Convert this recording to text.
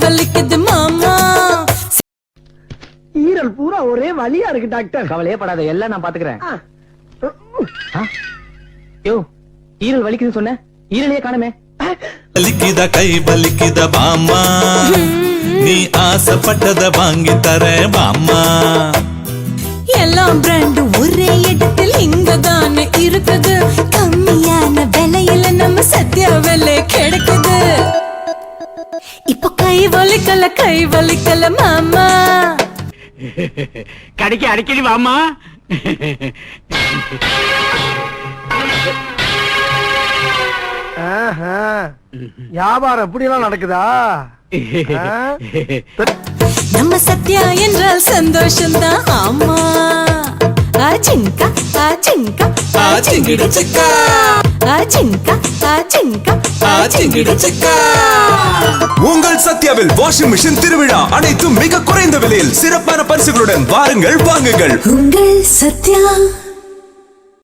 வலிக்குது மாமா. ஈரல் பூரா ஒரே வலியா இருக்கு டாக்டர். கவலையே படாத, எல்லாம் நான் பாத்துக்கிறேன். யோ, ஈரல் வலிக்குதுன்னு சொன்ன, ஈரலையே காணுமே. வலிக்குத கை வலிக்குத பாமா, நீ ஆசைப்பட்டத வாங்கி தர பாமா. எல்லாம் பிராண்ட் ஒரே இடத்தில் இங்கதானே இருக்குது. கம்மியான விலையில நம்ம சத்யா விலை கிடைக்குது. இப்ப கை வலிக்கல மாமா. கடைக்கு அடிக்கடி வாமா. வியாபாரம் எப்படி எல்லாம் நடக்குதா? நம்ம சத்யா என்றால் சந்தோஷம்தான். ஆமா, ஆச்சிங்கா ஆச்சிங்கா ஆச்சிங்கிடு சிக்கா, ஆச்சிங்கா ஆச்சிங்கா ஆச்சிங்கிடு சிக்கா. உங்கள் சத்யாவில் வாஷிங் மிஷின் திருவிழா, அனைத்தும் மிக குறைந்த விலையில் சிறப்பான பரிசுகளுடன் வாருங்கள் வாங்குங்கள். உங்கள் சத்யா.